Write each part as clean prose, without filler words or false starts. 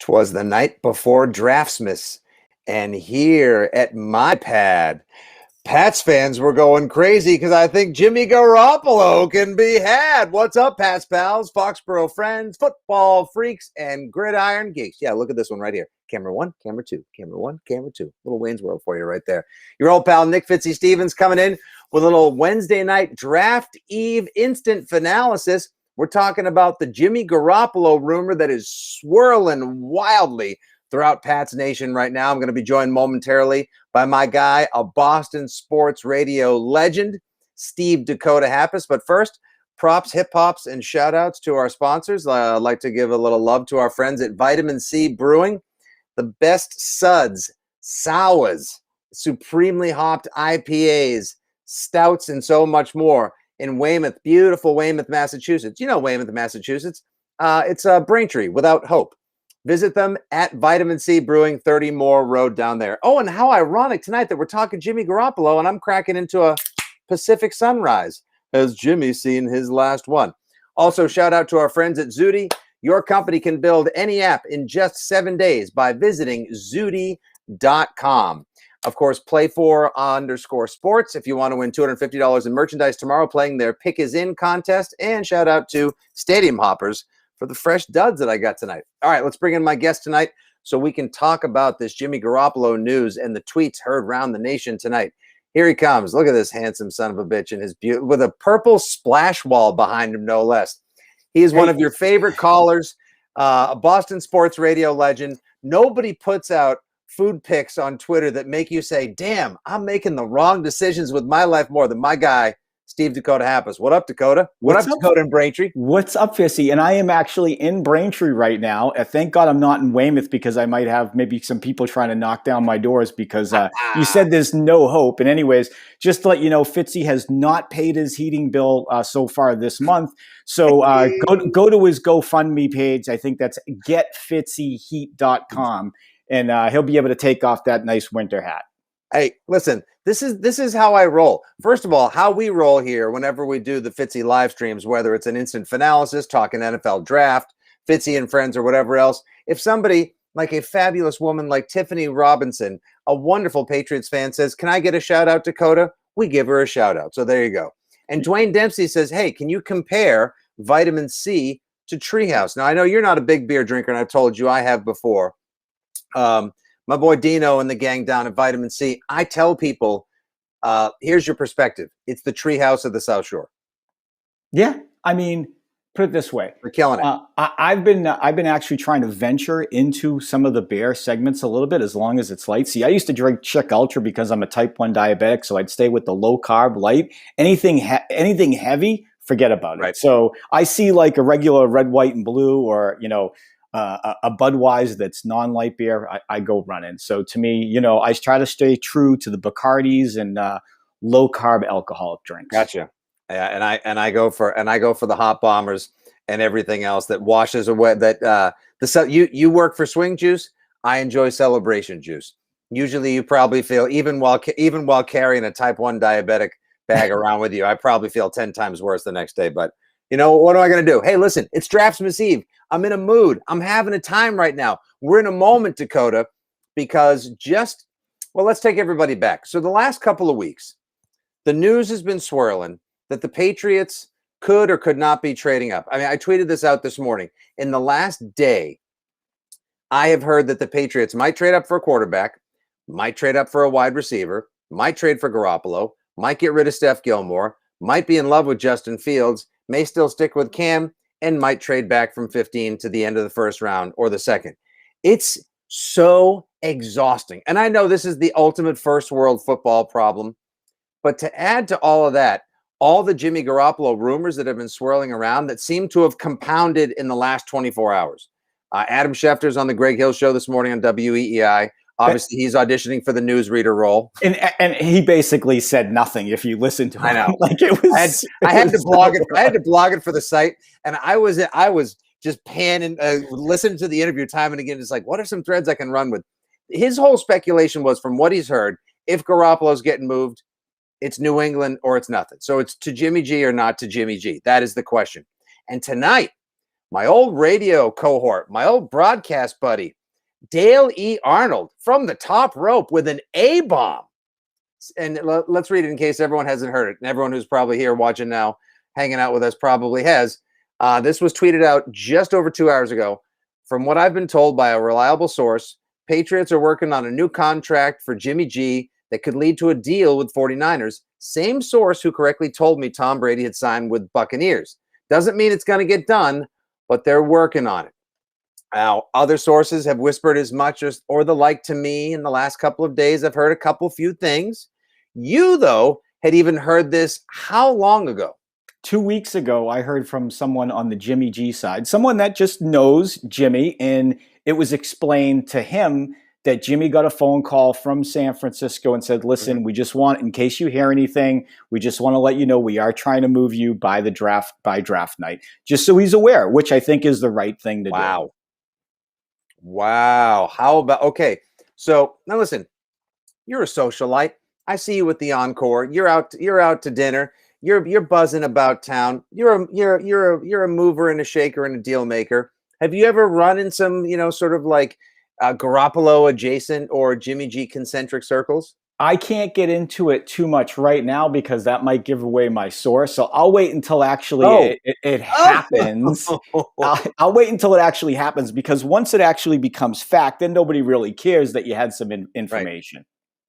'Twas the night before Draftsmas, and here at my pad, Pats fans were going crazy because I think Jimmy Garoppolo can be had. What's up, Pats pals, Foxborough friends, football freaks, and gridiron geeks? Yeah, look at this one right here. Camera one, camera two, camera one, camera two. Little Wayne's World for you right there. Your old pal Nick Fitzy Stevens coming in with a little Wednesday night draft eve instant finalysis. We're talking about the Jimmy Garoppolo rumor that is swirling wildly throughout Pats Nation right now. I'm going to be joined momentarily by my guy, a Boston sports radio legend, Steve Dakota Happas. But first, props, hip hops, and shout outs to our sponsors. I'd like to give a little love to our friends at Vitamin C Brewing, the best suds, sours, supremely hopped IPAs, stouts, and so much more in Weymouth, beautiful Weymouth, Massachusetts. You know Weymouth, Massachusetts. It's a Braintree without hope. Visit them at Vitamin C Brewing, 30 Moore Road down there. Oh, and how ironic tonight that we're talking Jimmy Garoppolo and I'm cracking into a Pacific sunrise. Has Jimmy seen his last one? Also, shout out to our friends at Zudy. Your company can build any app in just 7 days by visiting Zudy.com. Of course, Play4_sports if you want to win $250 in merchandise tomorrow playing their Pick Is In contest. And shout out to Stadium Hoppers for the fresh duds that I got tonight. All right, let's bring in my guest tonight so we can talk about this Jimmy Garoppolo news and the tweets heard around the nation tonight. Here he comes. Look at this handsome son of a bitch in his with a purple splash wall behind him, no less. He is one of your favorite callers, a Boston sports radio legend. Nobody puts out food pics on Twitter that make you say, damn, I'm making the wrong decisions with my life more than my guy, Steve Dakota Happas. What up, Dakota? What up, Dakota in Braintree? What's up, Fitzy? And I am actually in Braintree right now. Thank God I'm not in Weymouth because I might have maybe some people trying to knock down my doors because you said there's no hope. And anyways, just to let you know, Fitzy has not paid his heating bill so far this month. So go to his GoFundMe page. I think that's getfitzyheat.com. And he'll be able to take off that nice winter hat. Hey, listen, this is how I roll. First of all, how we roll here whenever we do the Fitzy live streams, whether it's an instant finalysis, talking NFL draft, Fitzy and friends, or whatever else. If somebody like a fabulous woman like Tiffany Robinson, a wonderful Patriots fan, says, can I get a shout out, Dakota? We give her a shout out. So there you go. And Dwayne Dempsey says, hey, can you compare vitamin C to Treehouse? Now, I know you're not a big beer drinker, and I've told you I have before. My boy Dino and the gang down at Vitamin C, I tell people, here's your perspective. It's the Treehouse of the South Shore. Yeah, I mean, put it this way. We're killing it. I've been actually trying to venture into some of the beer segments a little bit as long as it's light. See, I used to drink Chick Ultra because I'm a type 1 diabetic, so I'd stay with the low carb light. Anything heavy, forget about it. Right. So I see like a regular red, white, and blue, or a Budweiser that's non-light beer, I go running. So to me, I try to stay true to the Bacardis and low carb alcoholic drinks. Gotcha. Yeah, and I go for the hot bombers and everything else that washes away that you work for swing juice. I enjoy celebration juice. Usually, you probably feel even while carrying a type 1 diabetic bag around with you, I probably feel 10 times worse the next day. But what am I going to do? Hey, listen, it's Draftsmas Eve. I'm in a mood. I'm having a time right now. We're in a moment, Dakota, because let's take everybody back. So the last couple of weeks, the news has been swirling that the Patriots could or could not be trading up. I mean, I tweeted this out this morning. In the last day, I have heard that the Patriots might trade up for a quarterback, might trade up for a wide receiver, might trade for Garoppolo, might get rid of Steph Gilmore, might be in love with Justin Fields, may still stick with Cam, and might trade back from 15 to the end of the first round or the second. It's so exhausting. And I know this is the ultimate first world football problem, but to add to all of that, all the Jimmy Garoppolo rumors that have been swirling around that seem to have compounded in the last 24 hours. Adam Schefter's on the Greg Hill show this morning on WEEI. Obviously, he's auditioning for the newsreader role, and he basically said nothing. If you listen to him, I know, like it was. I had to blog it. I had to blog it for the site, and I was just panning, listening to the interview time and again. It's like, what are some threads I can run with? His whole speculation was, from what he's heard, if Garoppolo's getting moved, it's New England or it's nothing. So it's to Jimmy G or not to Jimmy G. That is the question. And tonight, my old radio cohort, my old broadcast buddy, Dale E. Arnold from the top rope with an A-bomb. And let's read it in case everyone hasn't heard it. And everyone who's probably here watching now, hanging out with us probably has. This was tweeted out just over 2 hours ago. From what I've been told by a reliable source, Patriots are working on a new contract for Jimmy G that could lead to a deal with 49ers. Same source who correctly told me Tom Brady had signed with Buccaneers. Doesn't mean it's going to get done, but they're working on it. Now, other sources have whispered as much as or the like to me in the last couple of days. I've heard a few things. You, though, had even heard this how long ago? 2 weeks ago, I heard from someone on the Jimmy G side, someone that just knows Jimmy, and it was explained to him that Jimmy got a phone call from San Francisco and said, listen, we just want, in case you hear anything, we just want to let you know we are trying to move you by draft night, just so he's aware, which I think is the right thing to do. Wow. How about, okay. So now listen, you're a socialite. I see you at the Encore. You're out to dinner. You're buzzing about town. You're a mover and a shaker and a deal maker. Have you ever run in some, sort of like Garoppolo adjacent or Jimmy G concentric circles? I can't get into it too much right now because that might give away my source. So I'll wait until actually it happens. I'll wait until it actually happens, because once it actually becomes fact, then nobody really cares that you had some information. Right.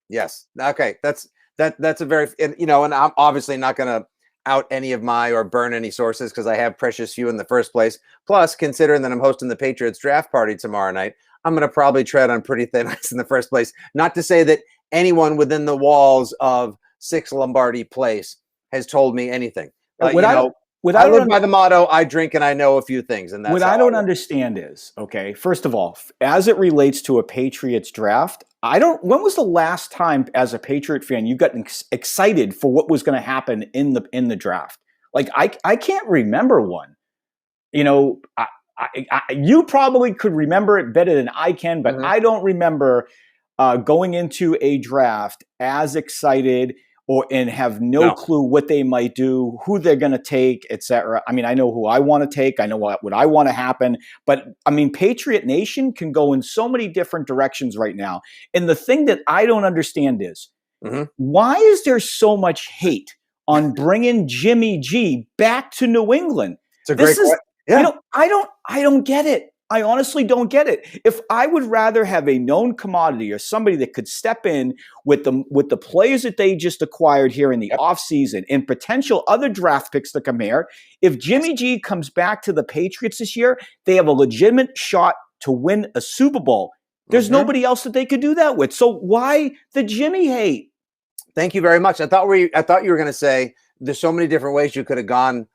Yes. Okay. That's a very, and I'm obviously not going to out any of my or burn any sources because I have precious few in the first place. Plus, considering that I'm hosting the Patriots draft party tomorrow night, I'm going to probably tread on pretty thin ice in the first place. Not to say that anyone within the walls of 6 Lombardi Place has told me anything. I live by the motto, I drink and I know a few things. And that's what I don't understand is, okay, first of all, as it relates to a Patriots draft, when was the last time as a Patriot fan you got excited for what was going to happen in the draft? Like, I can't remember one. You probably could remember it better than I can, but I don't remember going into a draft as excited and have no clue what they might do, who they're going to take, etc. I mean, I know who I want to take. I know what I want to happen. But, I mean, Patriot Nation can go in so many different directions right now. And the thing that I don't understand is, why is there so much hate on bringing Jimmy G back to New England? It's a great question. Yeah. I don't get it. I honestly don't get it. If I would rather have a known commodity or somebody that could step in with the players that they just acquired here in the offseason and potential other draft picks to come here, if Jimmy G comes back to the Patriots this year, they have a legitimate shot to win a Super Bowl. There's nobody else that they could do that with. So why the Jimmy hate? Thank you very much. I thought you were going to say there's so many different ways you could have gone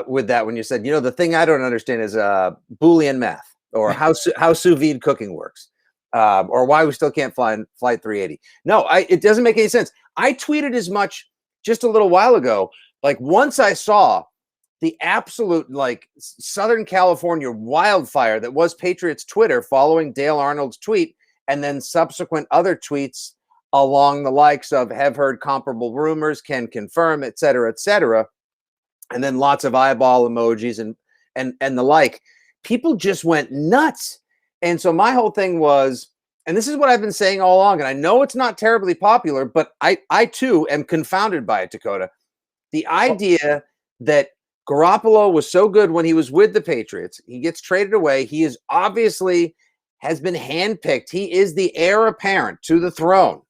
with that when you said, the thing I don't understand is Boolean math, or how sous vide cooking works, or why we still can't fly Flight 380. No, it doesn't make any sense. I tweeted as much just a little while ago. Like, once I saw the absolute Southern California wildfire that was Patriots Twitter following Dale Arnold's tweet, and then subsequent other tweets along the likes of have heard comparable rumors, can confirm, et cetera, and then lots of eyeball emojis and the like. People just went nuts. And so my whole thing was, and this is what I've been saying all along, and I know it's not terribly popular, but I too am confounded by it, Dakota. The idea that Garoppolo was so good when he was with the Patriots, he gets traded away. He is obviously has been handpicked. He is the heir apparent to the throne.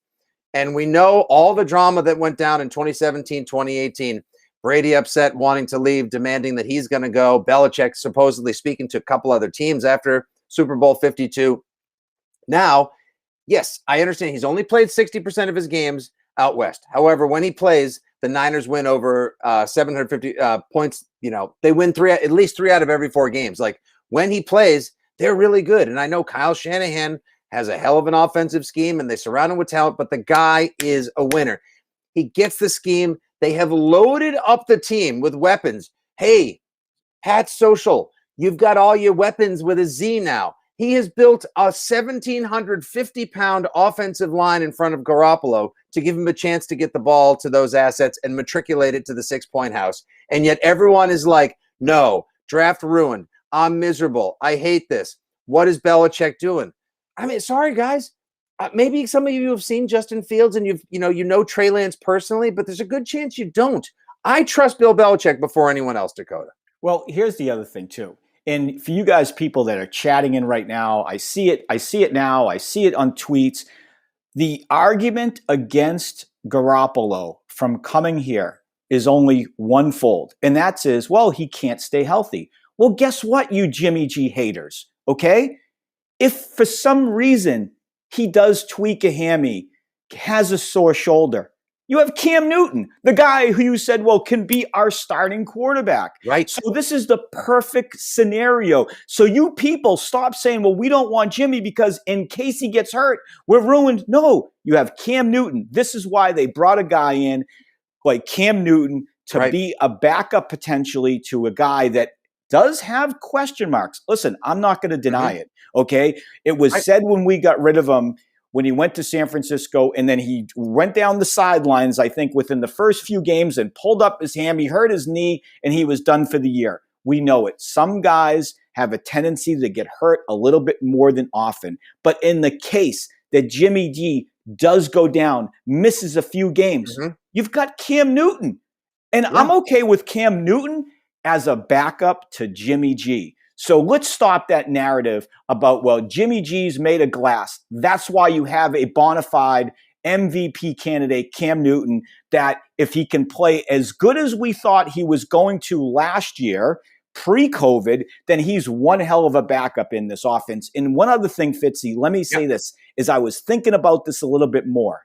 And we know all the drama that went down in 2017, 2018. Brady upset, wanting to leave, demanding that he's going to go. Belichick supposedly speaking to a couple other teams after Super Bowl 52. Now, yes, I understand he's only played 60% of his games out west. However, when he plays, the Niners win over 750 points. They win at least 3 out of every 4 games. Like, when he plays, they're really good. And I know Kyle Shanahan has a hell of an offensive scheme, and they surround him with talent, but the guy is a winner. He gets the scheme. They have loaded up the team with weapons. Hey, Pat Social, you've got all your weapons with a Z now. He has built a 1,750-pound offensive line in front of Garoppolo to give him a chance to get the ball to those assets and matriculate it to the 6-point house. And yet everyone is like, no, draft ruined. I'm miserable. I hate this. What is Belichick doing? I mean, sorry guys. Maybe some of you have seen Justin Fields and you know Trey Lance personally, but there's a good chance you don't. I trust Bill Belichick before anyone else, Dakota. Well, here's the other thing too. And for you guys, people that are chatting in right now, I see it now. I see it on tweets. The argument against Garoppolo from coming here is only onefold, and that's well, he can't stay healthy. Well, guess what, you Jimmy G haters, okay? If for some reason he does tweak a hammy, has a sore shoulder, you have Cam Newton, the guy who you said, well, can be our starting quarterback. Right. So this is the perfect scenario. So you people stop saying, well, we don't want Jimmy because in case he gets hurt, we're ruined. No, you have Cam Newton. This is why they brought a guy in like Cam Newton to be a backup potentially to a guy that does have question marks. Listen, I'm not going to deny it, okay? It was said when we got rid of him, when he went to San Francisco, and then he went down the sidelines, I think, within the first few games and pulled up his ham. He hurt his knee, and he was done for the year. We know it. Some guys have a tendency to get hurt a little bit more than often. But in the case that Jimmy G does go down, misses a few games, you've got Cam Newton. And I'm okay with Cam Newton as a backup to Jimmy G. So let's stop that narrative about, well, Jimmy G's made of glass. That's why you have a bona fide MVP candidate, Cam Newton, that if he can play as good as we thought he was going to last year, pre-COVID, then he's one hell of a backup in this offense. And one other thing, Fitzy, let me say this, is I was thinking about this a little bit more.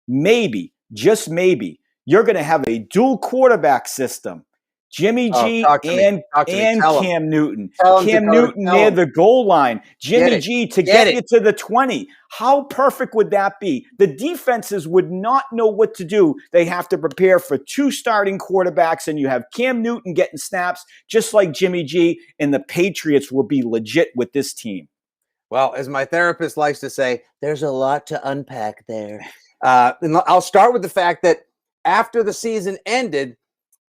Maybe, just maybe, you're going to have a dual quarterback system. Jimmy G and Cam Newton. Cam Newton near the goal line. Jimmy G to get you to the 20. How perfect would that be? The defenses would not know what to do. They have to prepare for two starting quarterbacks, and you have Cam Newton getting snaps just like Jimmy G, and the Patriots will be legit with this team. Well, as my therapist likes to say, there's a lot to unpack there. And I'll start with the fact that after the season ended,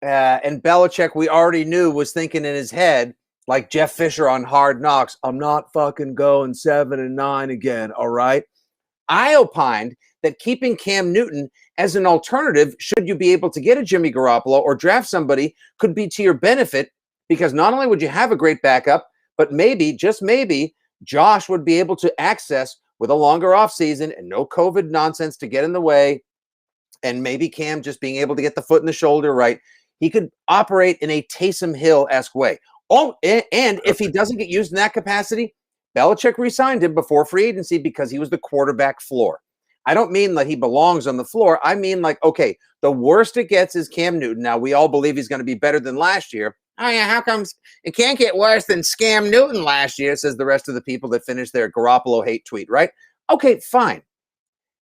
and Belichick, we already knew, was thinking in his head, like Jeff Fisher on Hard Knocks, I'm not fucking going 7-9 again, all right? I opined that keeping Cam Newton as an alternative, should you be able to get a Jimmy Garoppolo or draft somebody, could be to your benefit, because not only would you have a great backup, but maybe, just maybe, Josh would be able to access with a longer offseason and no COVID nonsense to get in the way, and maybe Cam just being able to get the foot in the shoulder right. He could operate in a Taysom Hill-esque way. Oh, and if he doesn't get used in that capacity, Belichick re-signed him before free agency because he was the quarterback floor. I don't mean like he belongs on the floor. I mean like, okay, the worst it gets is Cam Newton. Now, we all believe he's going to be better than last year. Oh, yeah, how come it can't get worse than Scam Newton last year, says the rest of the people that finished their Garoppolo hate tweet, right? Okay, fine.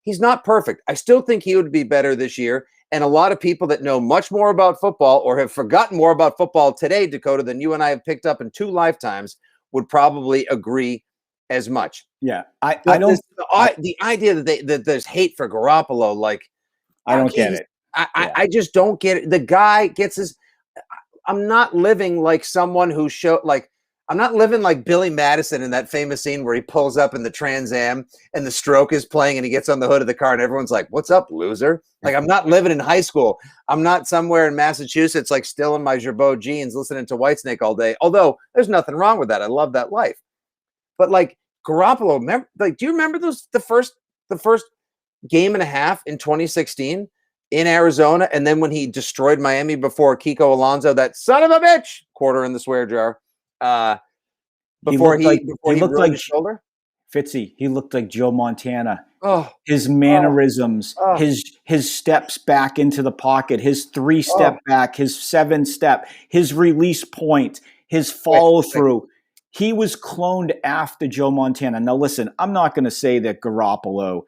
He's not perfect. I still think he would be better this year. And a lot of people that know much more about football or have forgotten more about football today, Dakota, than you and I have picked up in 2 lifetimes would probably agree as much. Yeah. I don't. The idea that there's hate for Garoppolo, like, I don't get it. I just don't get it. The guy gets his. I'm not living like someone who I'm not living like Billy Madison in that famous scene where he pulls up in the Trans Am and the Stroke is playing and he gets on the hood of the car and everyone's like, what's up, loser? Like, I'm not living in high school. I'm not somewhere in Massachusetts, like still in my Girbaud jeans listening to Whitesnake all day. Although there's nothing wrong with that. I love that life. But like Garoppolo, do you remember the first game and a half in 2016 in Arizona? And then when he destroyed Miami before Kiko Alonso, that son of a bitch, quarter in the swear jar. Before he looked like his shoulder, Fitzy, he looked like Joe Montana. Oh, his mannerisms, his steps back into the pocket, his 3-step back, his 7-step, his release point, his follow through. He was cloned after Joe Montana. Now, listen, I'm not going to say that Garoppolo,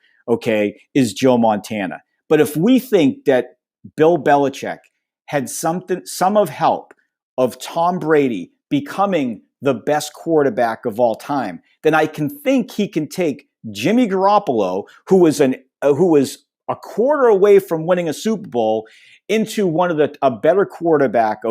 is Joe Montana, but if we think that Bill Belichick had some of help of Tom Brady becoming the best quarterback of all time, then I can think he can take Jimmy Garoppolo, who was a quarter away from winning a Super Bowl, into a better quarterback,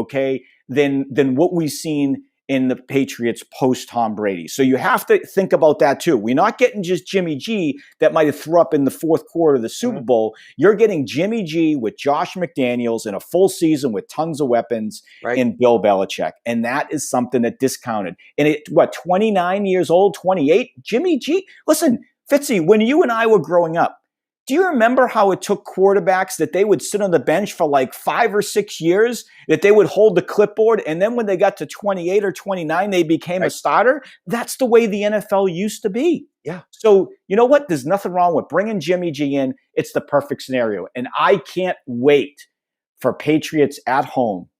than what we've seen in the Patriots post Tom Brady. So you have to think about that too. We're not getting just Jimmy G that might have threw up in the fourth quarter of the Super Bowl. You're getting Jimmy G with Josh McDaniels in a full season with tons of weapons in Bill Belichick. And that is something that discounted. And 29 years old, 28? Jimmy G? Listen, Fitzy, when you and I were growing up, do you remember how it took quarterbacks that they would sit on the bench for like 5 or 6 years, that they would hold the clipboard, and then when they got to 28 or 29, they became a starter? That's the way the NFL used to be. Yeah. So you know what? There's nothing wrong with bringing Jimmy G in. It's the perfect scenario. And I can't wait for Patriots at home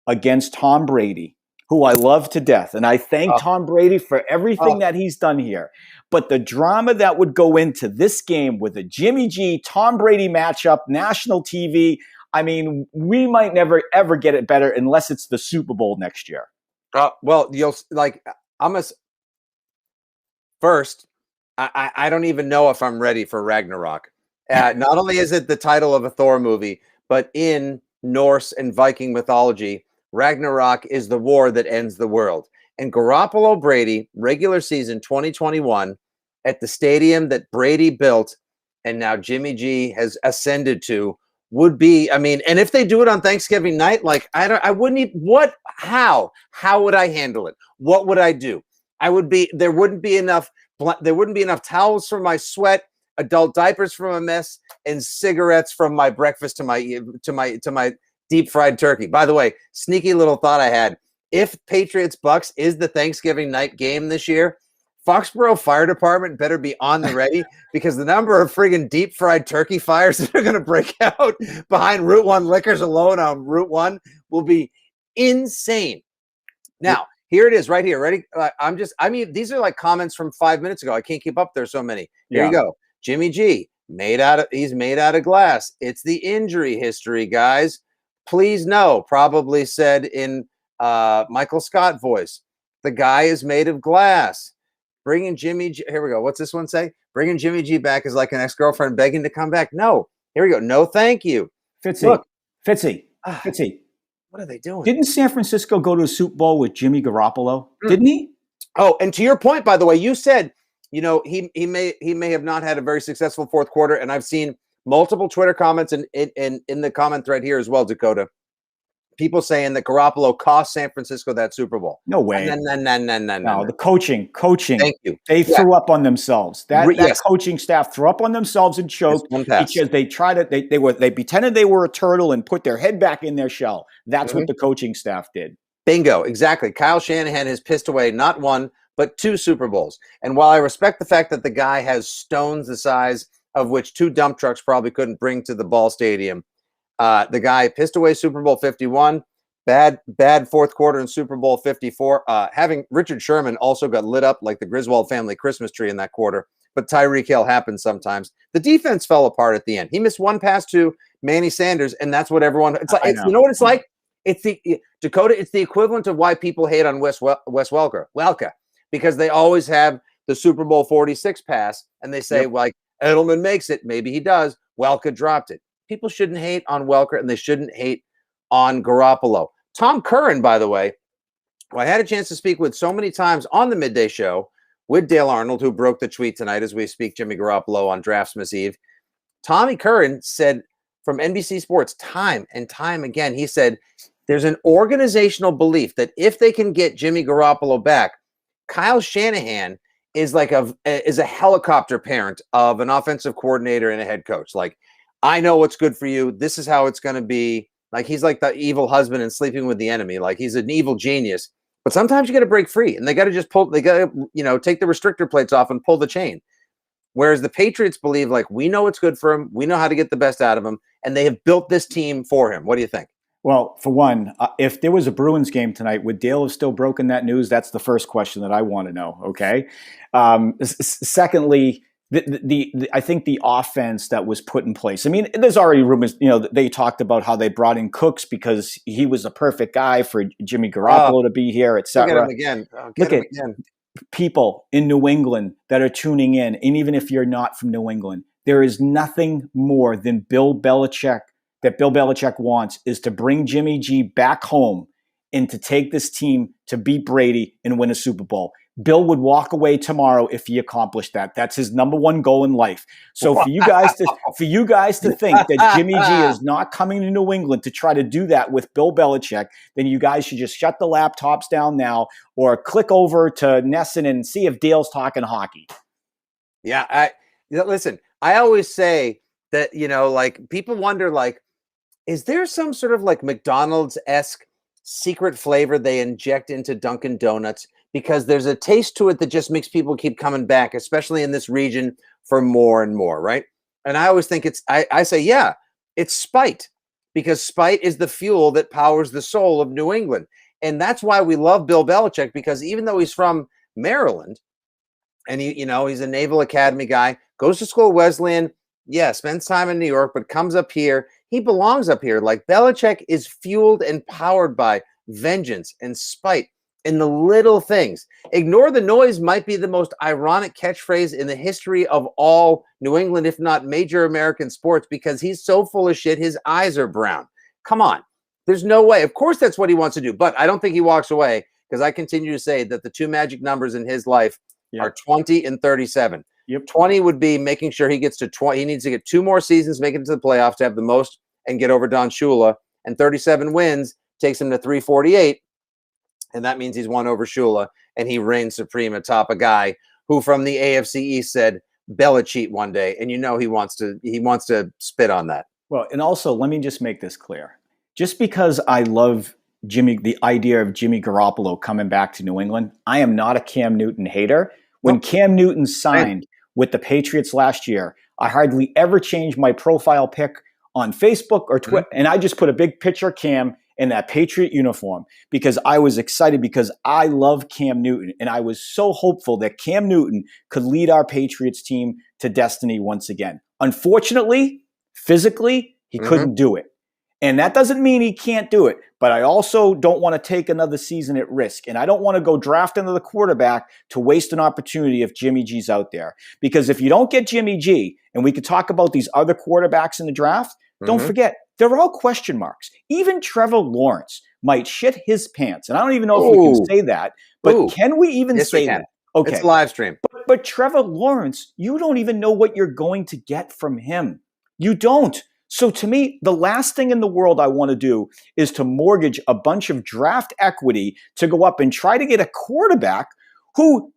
against Tom Brady, who I love to death. And I thank Tom Brady for everything that he's done here. But the drama that would go into this game with a Jimmy G, Tom Brady matchup, national TV, I mean, we might never, ever get it better unless it's the Super Bowl next year. Well, first, I don't even know if I'm ready for Ragnarok. Not only is it the title of a Thor movie, but in Norse and Viking mythology, Ragnarok is the war that ends the world. And Garoppolo Brady, regular season 2021, at the stadium that Brady built and now Jimmy G has ascended to, would be, I mean, and if they do it on Thanksgiving night, like I wouldn't even, how would I handle it? What would I do? There wouldn't be enough towels for my sweat, adult diapers from a mess, and cigarettes from my breakfast to my deep fried turkey. By the way, sneaky little thought I had. If Patriots-Bucs is the Thanksgiving night game this year, Foxborough Fire Department better be on the ready, because the number of friggin' deep fried turkey fires that are going to break out behind Route 1 Liquors alone on Route 1 will be insane. Now, here it is right here. Ready? These are like comments from 5 minutes ago. I can't keep up. There's so many. Here you go. Jimmy G, he's made out of glass. It's the injury history, guys. Please no, probably said in Michael Scott voice. The guy is made of glass. Bringing Jimmy G. Here we go. What's this one say? Bringing Jimmy G back is like an ex-girlfriend begging to come back. No. Here we go. No, thank you. Fitzy. What are they doing? Didn't San Francisco go to a Super Bowl with Jimmy Garoppolo? Didn't he? Oh, and to your point, by the way, you said, he may have not had a very successful fourth quarter, and I've seen multiple Twitter comments and in the comment thread here as well, Dakota. People saying that Garoppolo cost San Francisco that Super Bowl. No way. No. The coaching. Thank you. They threw up on themselves. That coaching staff threw up on themselves and choked because they pretended they were a turtle and put their head back in their shell. That's what the coaching staff did. Bingo. Exactly. Kyle Shanahan has pissed away not one, but 2 Super Bowls. And while I respect the fact that the guy has stones the size of which 2 dump trucks probably couldn't bring to the Ball Stadium, the guy pissed away Super Bowl 51, bad fourth quarter in Super Bowl 54. Having Richard Sherman also got lit up like the Griswold family Christmas tree in that quarter, but Tyreek Hill happens sometimes. The defense fell apart at the end. He missed one pass to Manny Sanders, and that's what everyone. It's like you know what it's like. It's the Dakota. It's the equivalent of why people hate on Wes Welker, because they always have the Super Bowl 46 pass, and they say like Edelman makes it, maybe he does. Welker dropped it. People shouldn't hate on Welker, and they shouldn't hate on Garoppolo. Tom Curran, by the way, who I had a chance to speak with so many times on the midday show with Dale Arnold, who broke the tweet tonight as we speak Jimmy Garoppolo on Draftsmith Eve. Tommy Curran said from NBC Sports time and time again, he said there's an organizational belief that if they can get Jimmy Garoppolo back, Kyle Shanahan is like a helicopter parent of an offensive coordinator and a head coach. Like, I know what's good for you. This is how it's going to be. Like, he's like the evil husband and sleeping with the enemy. Like, he's an evil genius. But sometimes you got to break free, and they got to just take the restrictor plates off and pull the chain. Whereas the Patriots believe, like, we know what's good for him. We know how to get the best out of him, and they have built this team for him. What do you think? Well, for one, if there was a Bruins game tonight, would Dale have still broken that news? That's the first question that I want to know. Okay. Secondly, I think the offense that was put in place. I mean, there's already rumors. They talked about how they brought in Cooks because he was a perfect guy for Jimmy Garoppolo to be here, etc. Look at him again. Look at people in New England that are tuning in, and even if you're not from New England, there is nothing more than Bill Belichick wants is to bring Jimmy G back home and to take this team to beat Brady and win a Super Bowl. Bill would walk away tomorrow if he accomplished that. That's his number one goal in life. So for you guys to think that Jimmy G is not coming to New England to try to do that with Bill Belichick, then you guys should just shut the laptops down now or click over to Nesson and see if Dale's talking hockey. Yeah, listen, I always say that, like, people wonder, like, is there some sort of like McDonald's-esque secret flavor they inject into Dunkin' Donuts? Because there's a taste to it that just makes people keep coming back, especially in this region, for more and more, right? And I always think I say, yeah, it's spite, because spite is the fuel that powers the soul of New England. And that's why we love Bill Belichick, because even though he's from Maryland and he's a Naval Academy guy, goes to school at Wesleyan, yeah, spends time in New York, but comes up here. He belongs up here. Like, Belichick is fueled and powered by vengeance and spite in the little things. Ignore the noise might be the most ironic catchphrase in the history of all New England, if not major American sports, because he's so full of shit, his eyes are brown. Come on. There's no way. Of course, that's what he wants to do, but I don't think he walks away, because I continue to say that the two magic numbers in his life are 20 and 37. Yep. 20 would be making sure he gets to 20. He needs to get 2 more seasons, make it to the playoffs to have the most and get over Don Shula. And 37 wins takes him to 348. And that means he's won over Shula, and he reigns supreme atop a guy who from the AFC East said Belichick one day. And he wants to spit on that. Well, and also let me just make this clear. Just because I love the idea of Jimmy Garoppolo coming back to New England, I am not a Cam Newton hater. When Cam Newton signed with the Patriots last year, I hardly ever changed my profile pic on Facebook or Twitter. And I just put a big picture of Cam in that Patriot uniform because I was excited, because I love Cam Newton. And I was so hopeful that Cam Newton could lead our Patriots team to destiny once again. Unfortunately, physically, he couldn't do it. And that doesn't mean he can't do it. But I also don't want to take another season at risk. And I don't want to go draft another quarterback to waste an opportunity if Jimmy G's out there. Because if you don't get Jimmy G, and we could talk about these other quarterbacks in the draft, don't forget, they're all question marks. Even Trevor Lawrence might shit his pants. And I don't even know if we can say that. But can we even say that? Okay. It's a live stream. But Trevor Lawrence, you don't even know what you're going to get from him. You don't. So to me, the last thing in the world I want to do is to mortgage a bunch of draft equity to go up and try to get a quarterback who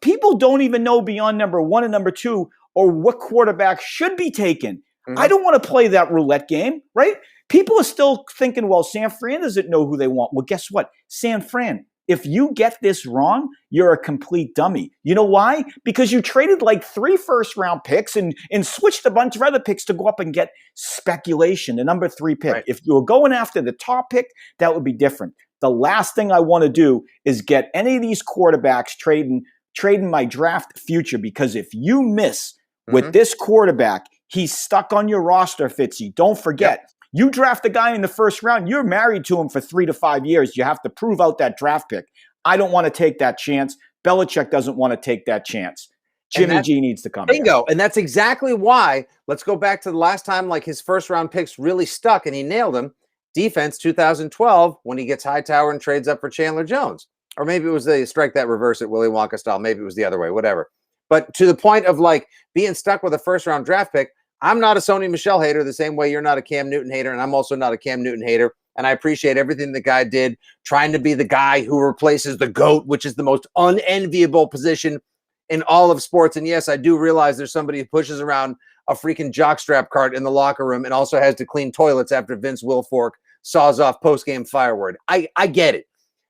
people don't even know beyond number 1 and number 2 or what quarterback should be taken. I don't want to play that roulette game, right? People are still thinking, well, San Fran doesn't know who they want. Well, guess what? San Fran, if you get this wrong, you're a complete dummy. You know why? Because you traded like 3 first-round picks and switched a bunch of other picks to go up and get speculation, the number 3 pick. Right. If you were going after the top pick, that would be different. The last thing I want to do is get any of these quarterbacks trading my draft future, because if you miss with this quarterback, he's stuck on your roster, Fitzy. Don't forget, you draft a guy in the first round, you're married to him for 3 to 5 years. You have to prove out that draft pick. I don't want to take that chance. Belichick doesn't want to take that chance. Jimmy G needs to come. Bingo. And that's exactly why, let's go back to the last time like his first round picks really stuck and he nailed them. Defense 2012, when he gets Hightower and trades up for Chandler Jones. Or maybe it was the strike that reverse at Willy Wonka style. Maybe it was the other way, whatever. But to the point of like being stuck with a first round draft pick, I'm not a Sony Michel hater the same way you're not a Cam Newton hater, and I'm also not a Cam Newton hater. And I appreciate everything the guy did, trying to be the guy who replaces the GOAT, which is the most unenviable position in all of sports. And yes, I do realize there's somebody who pushes around a freaking jockstrap cart in the locker room and also has to clean toilets after Vince Wilfork saws off post-game firewood. I get it.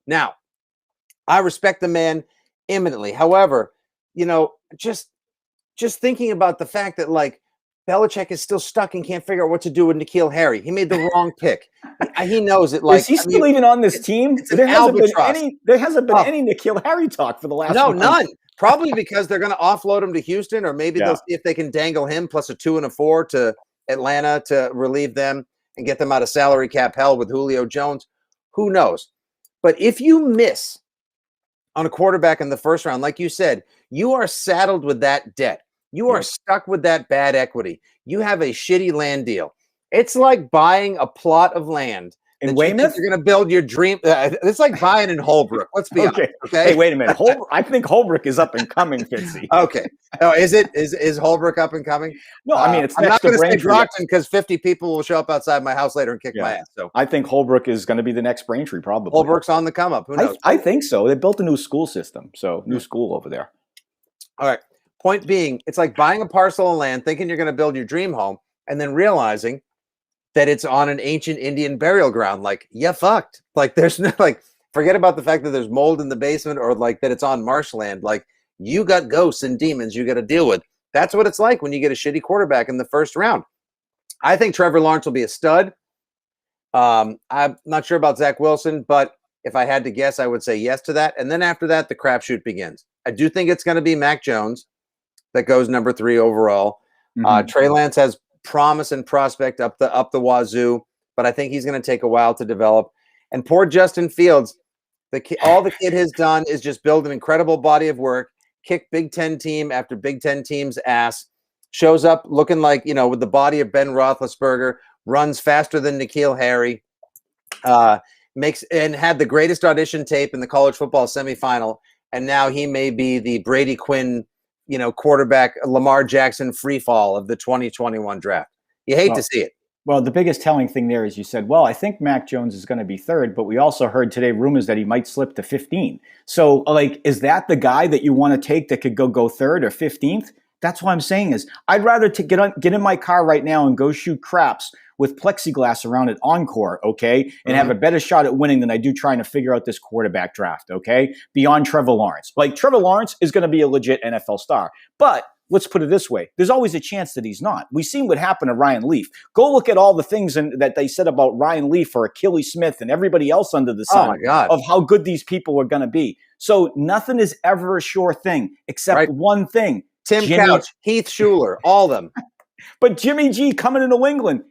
Now, I respect the man eminently. However, just thinking about the fact that like Belichick is still stuck and can't figure out what to do with N'Keal Harry. He made the wrong pick. He knows it. Like, is he still even on this team? There hasn't been any N'Keal Harry talk for the last. No, none. Probably because they're going to offload him to Houston, or maybe they'll see if they can dangle him plus a 2 and a 4 to Atlanta to relieve them and get them out of salary cap hell with Julio Jones. Who knows? But if you miss on a quarterback in the first round, like you said, you are saddled with that debt. You are stuck with that bad equity. You have a shitty land deal. It's like buying a plot of land In that Weymouth? you're going to build your dream. It's like buying in Holbrook. Let's be honest. Okay. Hey, wait a minute. I think Holbrook is up and coming, Fitzy. Okay. No, is Holbrook up and coming? No, I mean, it's I'm next not to going to say Braintree. Brockton because 50 people will show up outside my house later and kick my ass. So I think Holbrook is going to be the next Braintree, probably. Holbrook's on the come up. Who knows? I think so. They built a new school system, so new school over there. All right. Point being, it's like buying a parcel of land, thinking you're going to build your dream home, and then realizing that it's on an ancient Indian burial ground. Like, you fucked. Like, there's no, like, forget about the fact that there's mold in the basement or like that it's on marshland. Like, you got ghosts and demons you got to deal with. That's what it's like when you get a shitty quarterback in the first round. I think Trevor Lawrence will be a stud. I'm not sure about Zach Wilson, but if I had to guess, I would say yes to that. And then after that, the crapshoot begins. I do think it's going to be Mac Jones that goes number 3 overall. Trey Lance has promise and prospect up the wazoo, but I think he's going to take a while to develop. And poor Justin Fields, all the kid has done is just build an incredible body of work, kick Big Ten team after Big Ten team's ass, shows up looking like, with the body of Ben Roethlisberger, runs faster than N'Keal Harry, makes and had the greatest audition tape in the college football semifinal, and now he may be the Brady Quinn, quarterback, Lamar Jackson free fall of the 2021 draft. You hate to see it. Well, the biggest telling thing there is you said, well, I think Mac Jones is going to be 3rd, but we also heard today rumors that he might slip to 15. So, like, is that the guy that you want to take that could go 3rd or 15th? That's what I'm saying is I'd rather get in my car right now and go shoot craps with plexiglass around it Encore, okay, and have a better shot at winning than I do trying to figure out this quarterback draft, okay, beyond Trevor Lawrence. Like, Trevor Lawrence is going to be a legit NFL star, but let's put it this way. There's always a chance that he's not. We've seen what happened to Ryan Leaf. Go look at all the things that they said about Ryan Leaf or Achilles Smith and everybody else under the sun of how good these people were going to be. So nothing is ever a sure thing except one thing. Tim Couch, Heath Schuler, all of them. But Jimmy G coming to New England,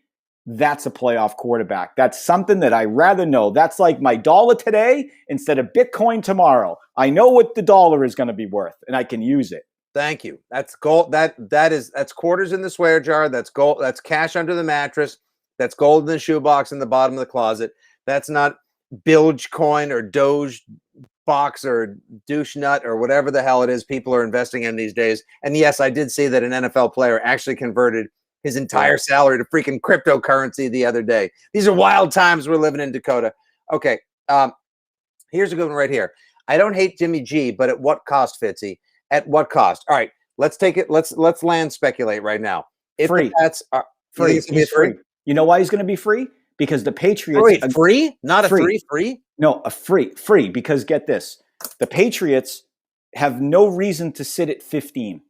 that's a playoff quarterback. That's something that I rather know. That's like my dollar today instead of Bitcoin tomorrow. I know what the dollar is going to be worth, and I can use it. Thank you. That's gold. That's quarters in the swear jar. That's gold. That's cash under the mattress. That's gold in the shoebox in the bottom of the closet. That's not bilge coin or Doge box or douche nut or whatever the hell it is people are investing in these days. And yes, I did see that an NFL player actually converted his entire salary to freaking cryptocurrency the other day. These are wild times we're living in, Dakota. Okay. Here's a good one right here. I don't hate Jimmy G, but at what cost, Fitzy? At what cost? All right, let's take it. Let's land speculate right now. If free. The Pats are free, he's free. You know why he's going to be free? Because the Patriots free, not a free. No, a free. Because get this, the Patriots have no reason to sit at 15.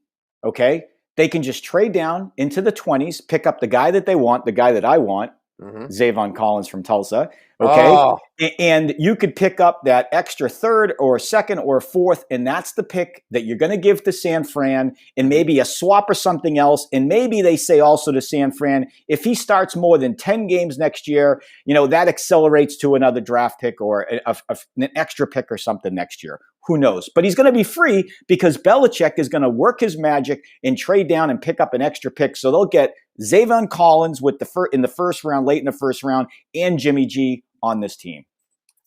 Okay, they can just trade down into the 20s, pick up the guy that they want, the guy that I want, Zavon Collins from Tulsa. Okay, and you could pick up that extra 3rd or 2nd or 4th, and that's the pick that you're going to give to San Fran, and maybe a swap or something else. And maybe they say also to San Fran, if he starts more than 10 games next year, that accelerates to another draft pick or an extra pick or something next year. Who knows? But he's going to be free because Belichick is going to work his magic and trade down and pick up an extra pick. So they'll get Zavon Collins with in the first round, late in the first round, and Jimmy G on this team.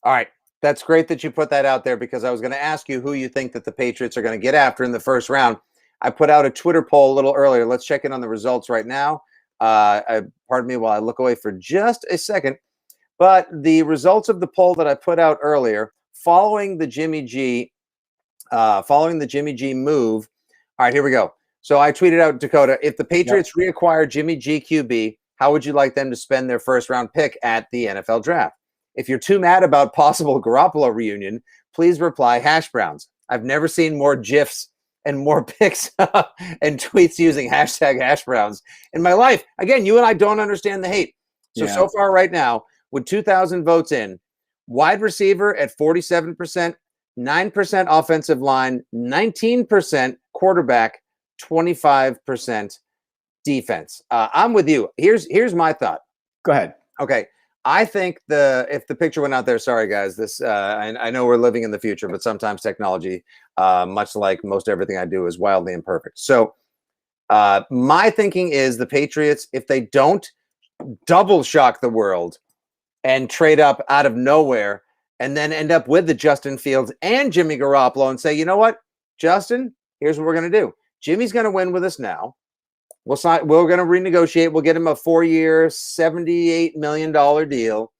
All right. That's great that you put that out there because I was going to ask you who you think that the Patriots are going to get after in the first round. I put out a Twitter poll a little earlier. Let's check in on the results right now. Pardon me while I look away for just a second. But the results of the poll that I put out earlier, following the Jimmy G move. All right, here we go. So I tweeted out, Dakota, if the Patriots reacquire Jimmy G QB, how would you like them to spend their first round pick at the NFL draft? If you're too mad about possible Garoppolo reunion, please reply hash browns. I've never seen more GIFs and more pics and tweets using hashtag hash browns in my life. Again, you and I don't understand the hate. So far right now, with 2,000 votes in, wide receiver at 47%, 9% offensive line, 19% quarterback, 25% defense. I'm with you. Here's my thought. Go ahead. Okay. I think if the picture went out there, sorry guys, this I know we're living in the future, but sometimes technology, much like most everything I do, is wildly imperfect. So my thinking is the Patriots, if they don't double shock the world and trade up out of nowhere and then end up with the Justin Fields and Jimmy Garoppolo and say, you know what, Justin, here's what we're going to do. Jimmy's going to win with us now. We're going to renegotiate. We'll get him a 4-year, $78 million deal.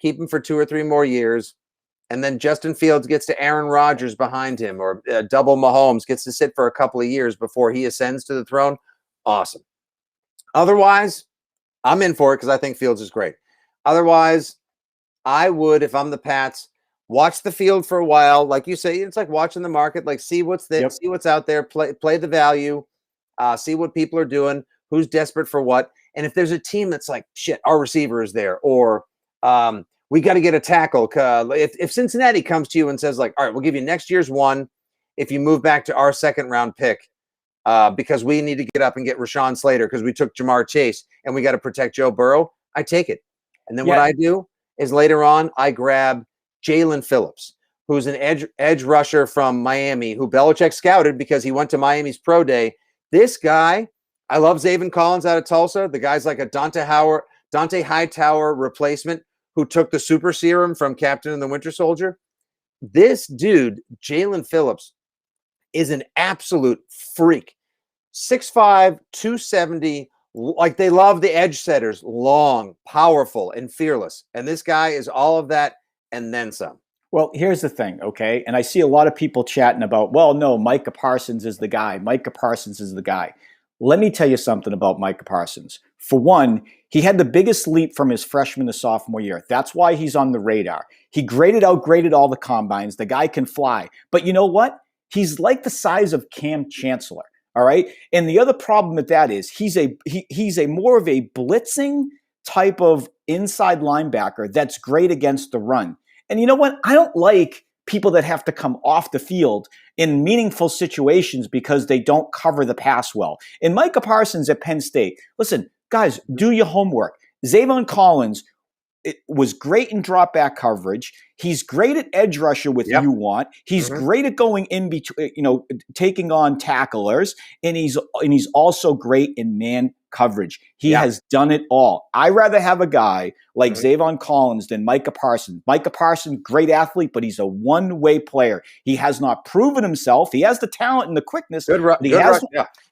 Keep him for 2 or 3 more years. And then Justin Fields gets to Aaron Rodgers behind him, or double Mahomes gets to sit for a couple of years before he ascends to the throne. Awesome. Otherwise, I'm in for it because I think Fields is great. Otherwise, I would, if I'm the Pats, watch the field for a while. Like you say, it's like watching the market, like see what's there, see what's out there, play the value, see what people are doing, who's desperate for what. And if there's a team that's like, shit, our receiver is there, or we got to get a tackle. If Cincinnati comes to you and says like, all right, we'll give you next year's one if you move back to our 2nd round pick because we need to get up and get Rashawn Slater because we took Jamar Chase and we got to protect Joe Burrow, I take it. And then what I do is later on I grab Jalen Phillips, who's an edge rusher from Miami, who Belichick scouted because he went to Miami's pro day. This guy, I love Zaven Collins out of Tulsa. The guy's like a Dante Hightower replacement who took the super serum from Captain and the Winter Soldier. This dude, Jalen Phillips, is an absolute freak. 6'5", 270. Like they love the edge setters, long, powerful, and fearless. And this guy is all of that and then some. Well, here's the thing, okay? And I see a lot of people chatting about, well, no, Micah Parsons is the guy. Micah Parsons is the guy. Let me tell you something about Micah Parsons. For one, he had the biggest leap from his freshman to sophomore year. That's why he's on the radar. He outgraded all the combines. The guy can fly. But you know what? He's like the size of Cam Chancellor, all right? And the other problem with that is he's a more of a blitzing type of inside linebacker that's great against the run. And you know what? I don't like people that have to come off the field in meaningful situations because they don't cover the pass well. And Micah Parsons at Penn State, listen, guys, do your homework. Zavon Collins was great in drop back coverage. He's great at edge rusher with you want. He's great at going in between, taking on tacklers, and he's also great in man coverage. He has done it all. I rather have a guy like Zavon Collins than Micah Parsons. Micah Parsons, great athlete, but he's a one-way player. He has not proven himself. He has the talent and the quickness.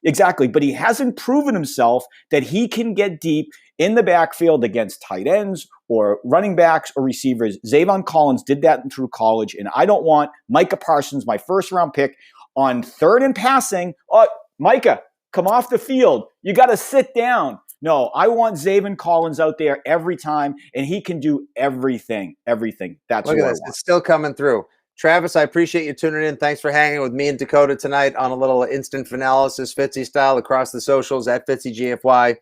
Exactly, but he hasn't proven himself that he can get deep in the backfield against tight ends or running backs or receivers. Zavon Collins did that through college, and I don't want Micah Parsons, my first-round pick, on 3rd and passing. Oh, Micah, come off the field. You got to sit down. No, I want Zavon Collins out there every time, and he can do everything. Everything. That's what I want. It's still coming through. Travis, I appreciate you tuning in. Thanks for hanging with me and Dakota tonight on a little instant analysis, Fitzy style, across the socials at FitzyGFY.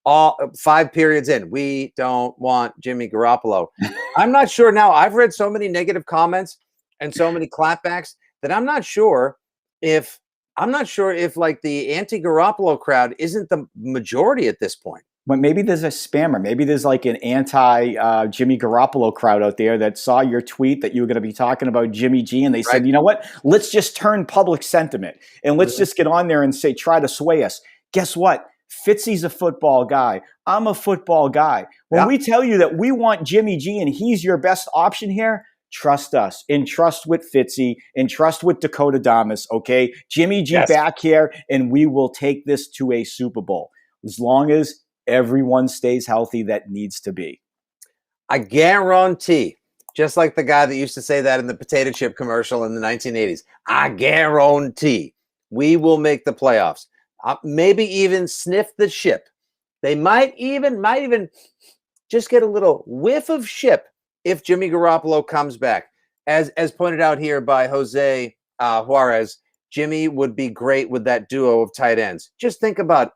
All 5 periods in, we don't want Jimmy Garoppolo. I'm not sure now. I've read so many negative comments and so many clapbacks that I'm not sure if like the anti-Garoppolo crowd isn't the majority at this point. But maybe there's a spammer. Maybe there's like an anti-Jimmy Garoppolo crowd out there that saw your tweet that you were going to be talking about Jimmy G, and they said, you know what? Let's just turn public sentiment and let's just get on there and try to sway us. Guess what? Fitzy's a football guy. I'm a football guy. When we tell you that we want Jimmy G and he's your best option here, trust us and trust with Fitzy and trust with Dakota Damas, okay? Jimmy G back here, and we will take this to a Super Bowl as long as everyone stays healthy that needs to be. I guarantee, just like the guy that used to say that in the potato chip commercial in the 1980s, I guarantee we will make the playoffs. Maybe even sniff the ship. They might even just get a little whiff of ship if Jimmy Garoppolo comes back. As pointed out here by Jose Juarez, Jimmy would be great with that duo of tight ends. Just think about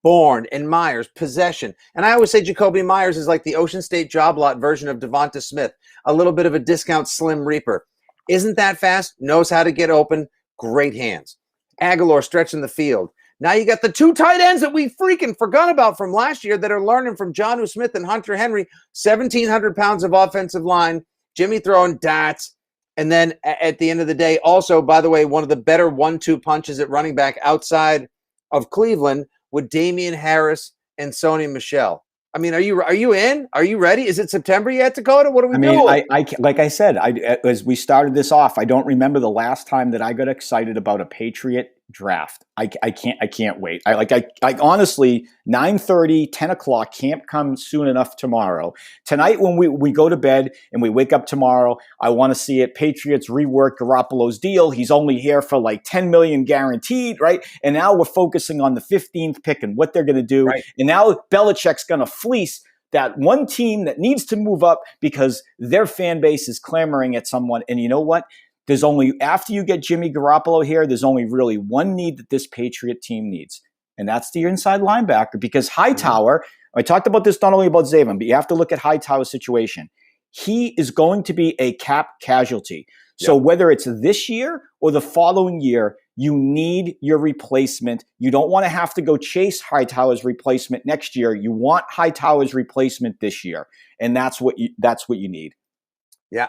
Bourne and Myers, possession. And I always say Jacoby Myers is like the Ocean State job lot version of Devonta Smith, a little bit of a discount Slim Reaper. Isn't that fast? Knows how to get open. Great hands. Aguilar stretching the field. Now you got the 2 tight ends that we freaking forgot about from last year that are learning from Jonnu Smith and Hunter Henry. 1,700 pounds of offensive line. Jimmy throwing dots. And then at the end of the day, also, by the way, one of the better 1-2 punches at running back outside of Cleveland with Damian Harris and Sony Michel. I mean, are you in? Are you ready? Is it September yet, Dakota? What are we I mean, doing? like I said, as we started this off, I don't remember the last time that I got excited about a Patriot draft. I can't wait. I honestly, 9:30, 10 o'clock can't come soon enough tomorrow. Tonight, when we go to bed and we wake up tomorrow, I want to see it. Patriots rework Garoppolo's deal. He's only here for like 10 million guaranteed, right? And now we're focusing on the 15th pick and what they're going to do. Right. And now Belichick's going to fleece that one team that needs to move up because their fan base is clamoring at someone. And you know what? There's only, after you get Jimmy Garoppolo here, there's only really one need that this Patriot team needs. And that's the inside linebacker, because Hightower, I talked about this not only about Zaven, but you have to look at Hightower's situation. He is going to be a cap casualty. So whether it's this year or the following year, you need your replacement. You don't want to have to go chase Hightower's replacement next year. You want Hightower's replacement this year, and that's what you need. Yeah.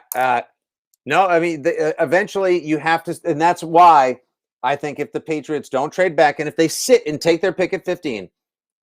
No, I mean, eventually you have to, and that's why I think if the Patriots don't trade back, and if they sit and take their pick at 15,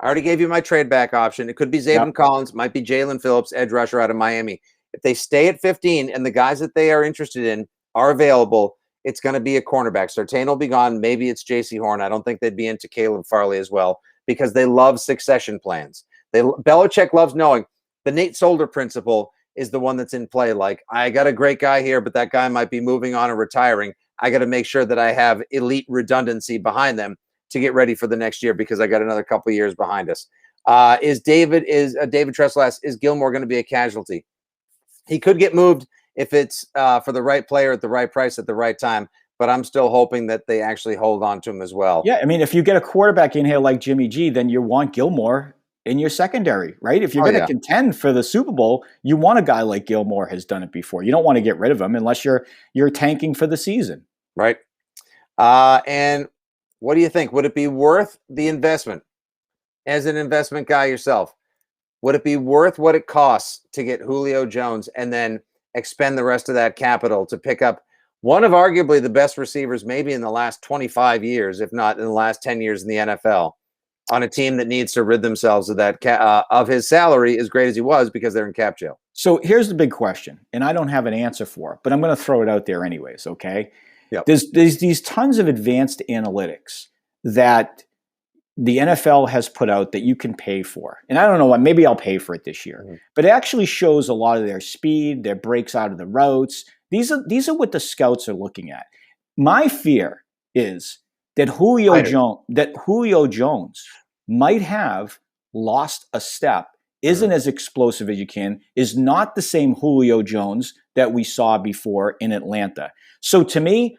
I already gave you my trade back option. It could be Zaven Collins, might be Jalen Phillips, edge rusher out of Miami. If they stay at 15 and the guys that they are interested in are available, it's going to be a cornerback. Surtain will be gone. Maybe it's J.C. Horn. I don't think they'd be into Caleb Farley as well, because they love succession plans. Belichick loves knowing the Nate Solder principle is the one that's in play. Like, I got a great guy here, but that guy might be moving on or retiring. I got to make sure that I have elite redundancy behind them to get ready for the next year, because I got another couple of years behind us. David Tressel asks, is Gilmore going to be a casualty? He could get moved if it's for the right player at the right price at the right time, but I'm still hoping that they actually hold on to him as well. Yeah, I mean, if you get a quarterback in here like Jimmy G, then you want Gilmore in your secondary, right? If you're going to contend for the Super Bowl, you want a guy like Gilmore has done it before. You don't want to get rid of him unless you're tanking for the season. Right. And what do you think? Would it be worth the investment? As an investment guy yourself, would it be worth what it costs to get Julio Jones and then expend the rest of that capital to pick up one of arguably the best receivers maybe in the last 25 years, if not in the last 10 years in the NFL, on a team that needs to rid themselves of that of his salary, as great as he was, because they're in cap jail? So here's the big question, and I don't have an answer for it, but I'm going to throw it out there anyways, okay? Yep. There's these tons of advanced analytics that the NFL has put out that you can pay for. And I don't know what, maybe I'll pay for it this year. But it actually shows a lot of their speed, their breaks out of the routes. These are what the scouts are looking at. My fear is that Julio Jones might have lost a step, isn't as explosive as you can, is not the same Julio Jones that we saw before in Atlanta. So to me,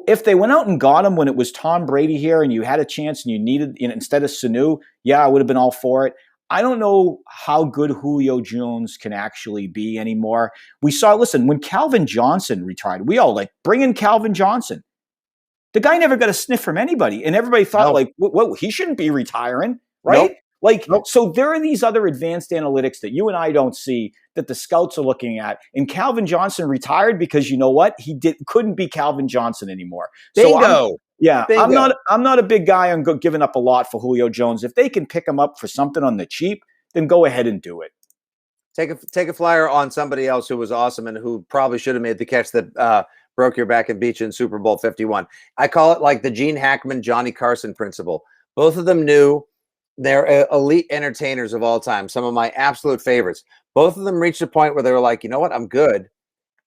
if they went out and got him when it was Tom Brady here and you had a chance and you needed, instead of Sanu, yeah, I would have been all for it. I don't know how good Julio Jones can actually be anymore. We saw, listen, when Calvin Johnson retired, we all bring in Calvin Johnson. The guy never got a sniff from anybody. And everybody thought well, he shouldn't be retiring, right? Nope. So there are these other advanced analytics that you and I don't see that the scouts are looking at. And Calvin Johnson retired because you know what? He couldn't be Calvin Johnson anymore. Bingo. So I'm not a big guy on giving up a lot for Julio Jones. If they can pick him up for something on the cheap, then go ahead and do it. Take a flyer on somebody else who was awesome and who probably should have made the catch that broke your back and beat you in Super Bowl 51. I call it like the Gene Hackman, Johnny Carson principle. Both of them knew they're elite entertainers of all time. Some of my absolute favorites. Both of them reached a point where they were like, you know what? I'm good.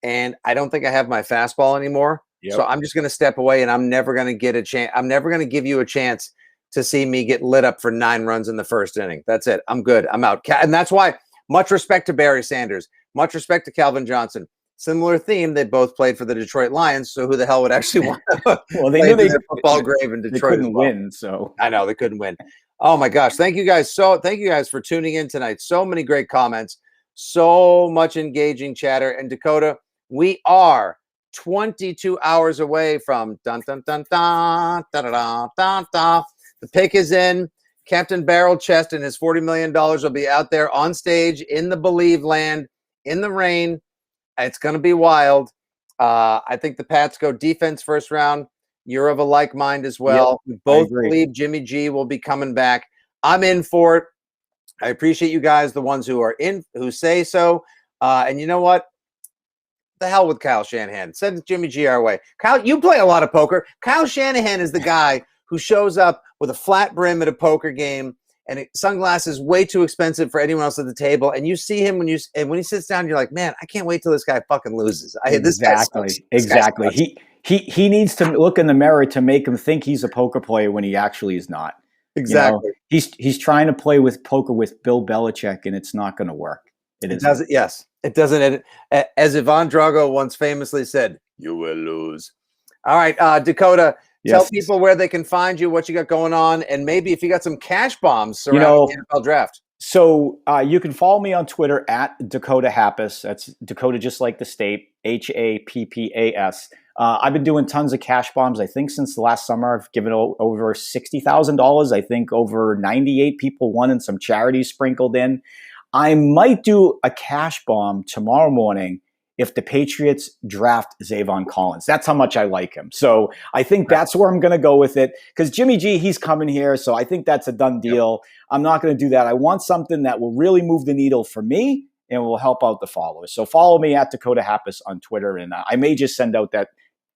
And I don't think I have my fastball anymore. Yep. So I'm just going to step away and I'm never going to get a chance. I'm never going to give you a chance to see me get lit up for 9 runs in the first inning. That's it. I'm good. I'm out. And that's why much respect to Barry Sanders, much respect to Calvin Johnson. Similar theme. They both played for the Detroit Lions. So who the hell would actually want to well, they knew their football grave in Detroit. They couldn't win. So I know they couldn't win. Oh my gosh. Thank you guys for tuning in tonight. So many great comments, so much engaging chatter. And Dakota, we are 22 hours away from dun dun dun dun dun dun dun dun. The pick is in. Captain Barrel Chest and his $40 million will be out there on stage in the Believe land in the rain. It's going to be wild. I think the Pats go defense first round. You're of a like mind as well. Yep, we both believe Jimmy G will be coming back. I'm in for it. I appreciate you guys, the ones who are in, who say so. And you know what? The hell with Kyle Shanahan. Send Jimmy G our way. Kyle, you play a lot of poker. Kyle Shanahan is the guy who shows up with a flat brim at a poker game and sunglasses way too expensive for anyone else at the table. And you see him when he sits down, you're like, man, I can't wait till this guy fucking loses. Exactly. He needs to look in the mirror to make him think he's a poker player when he actually is not. Exactly. He's trying to play with poker with Bill Belichick, and it's not going to work. It doesn't. Yes, it doesn't. As Ivan Drago once famously said, "You will lose." All right, Dakota. Tell people where they can find you, what you got going on, and maybe if you got some cash bombs surrounding the NFL draft. So you can follow me on Twitter at Dakota Happas. That's Dakota, just like the state, Happas. I've been doing tons of cash bombs. I think since the last summer, I've given over $60,000. I think over 98 people won and some charities sprinkled in. I might do a cash bomb tomorrow morning if the Patriots draft Zavon Collins. That's how much I like him. So I think that's where I'm going to go with it, because Jimmy G, he's coming here. So I think that's a done deal. Yep. I'm not going to do that. I want something that will really move the needle for me and will help out the followers. So follow me at Dakota Happas on Twitter, and I may just send out that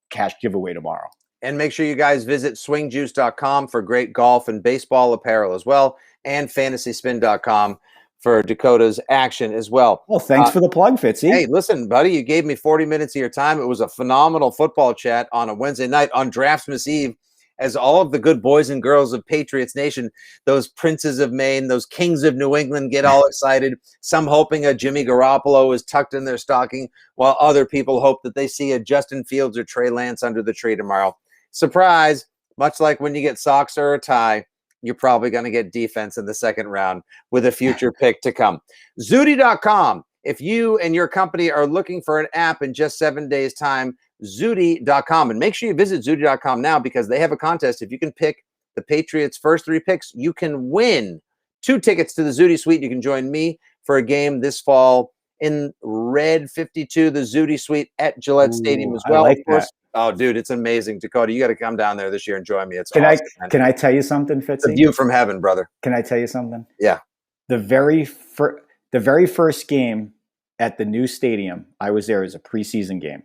cash giveaway tomorrow. And make sure you guys visit swingjuice.com for great golf and baseball apparel as well, and fantasyspin.com for Dakota's action as well. Well, thanks for the plug, Fitzy. Hey, listen, buddy, you gave me 40 minutes of your time. It was a phenomenal football chat on a Wednesday night on Draftsmas Eve, as all of the good boys and girls of Patriots Nation, those princes of Maine, those kings of New England, get all excited. Some hoping a Jimmy Garoppolo is tucked in their stocking, while other people hope that they see a Justin Fields or Trey Lance under the tree tomorrow. Surprise, much like when you get socks or a tie, you're probably going to get defense in the second round with a future pick to come. Zudy.com. If you and your company are looking for an app in just 7 days' time, Zudy.com. And make sure you visit Zudy.com now, because they have a contest. If you can pick the Patriots' first 3 picks, you can win 2 tickets to the Zudy Suite. You can join me for a game this fall in Red 52, the Zudy Suite at Gillette Stadium as well. I like that. Oh, dude, it's amazing. Dakota, you got to come down there this year and join me. It's awesome, man. Can I tell you something, Fitzy? The view from heaven, brother. Can I tell you something? Yeah. The very first game at the new stadium, I was there as a preseason game.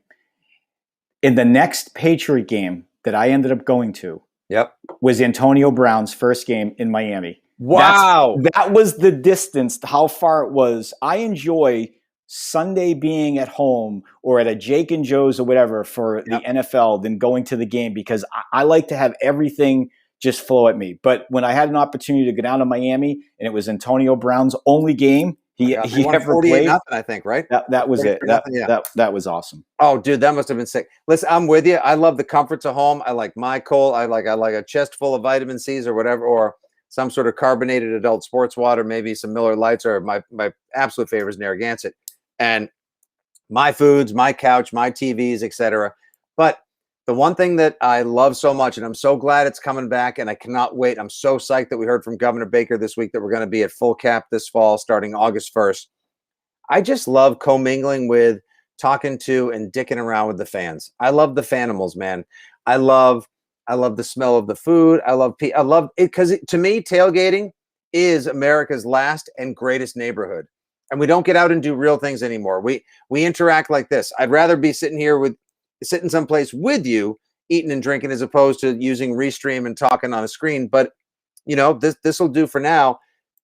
In the next Patriot game that I ended up going to, was Antonio Brown's first game in Miami. Wow. That was the distance, how far it was. I enjoy Sunday being at home or at a Jake and Joe's or whatever for the NFL than going to the game, because I like to have everything just flow at me. But when I had an opportunity to go down to Miami and it was Antonio Brown's only game he ever played, I think, right? That was it. That was awesome. Oh, dude, that must have been sick. Listen, I'm with you. I love the comforts of home. I like my cold. I like a chest full of vitamin C's or whatever, or some sort of carbonated adult sports water, maybe some Miller Lights, or my absolute favorite is Narragansett. And my foods, my couch, my TVs, etc. But the one thing that I love so much, and I'm so glad it's coming back, and I cannot wait. I'm so psyched that we heard from Governor Baker this week that we're going to be at full cap this fall starting August 1st. I just love commingling with, talking to, and dicking around with the fans. I love the fanimals, man. I love the smell of the food. I love it because to me, tailgating is America's last and greatest neighborhood. And we don't get out and do real things anymore. We interact like this. I'd rather be sitting someplace with you, eating and drinking, as opposed to using Restream and talking on a screen. But you know, this will do for now.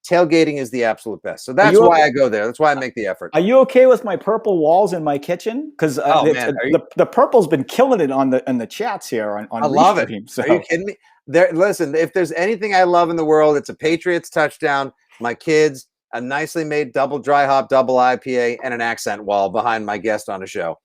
Tailgating is the absolute best. So that's why I go there. That's why I make the effort. Are you okay with my purple walls in my kitchen? Because the purple's been killing it on the chats here on I love Restream, it. So. Are you kidding me? Listen, if there's anything I love in the world, it's a Patriots touchdown, my kids, a nicely made double dry hop, double IPA, and an accent wall behind my guest on a show.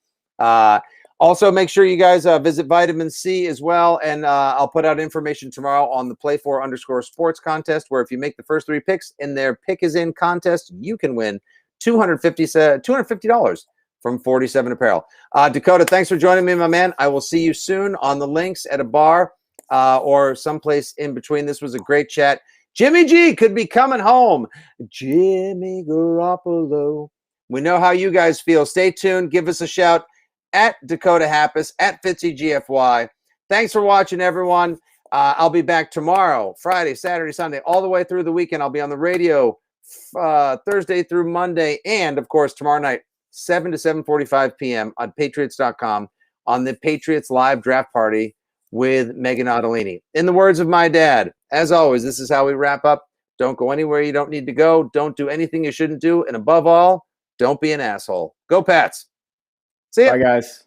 Also, make sure you guys visit Vitamin C as well. And I'll put out information tomorrow on the Play4_sports contest, where if you make the first 3 picks in their pick is in contest, you can win $250 from 47 Apparel. Dakota, thanks for joining me, my man. I will see you soon on the links at a bar or someplace in between. This was a great chat. Jimmy G could be coming home. Jimmy Garoppolo. We know how you guys feel. Stay tuned. Give us a shout at Dakota Happas, at Fitzy GFY. Thanks for watching, everyone. I'll be back tomorrow, Friday, Saturday, Sunday, all the way through the weekend. I'll be on the radio Thursday through Monday, and of course tomorrow night, 7 to 7:45 p.m. on Patriots.com on the Patriots live draft party with Megan Ottolini. In the words of my dad, as always, this is how we wrap up. Don't go anywhere you don't need to go. Don't do anything you shouldn't do. And above all, don't be an asshole. Go Pats. See ya. Bye, guys.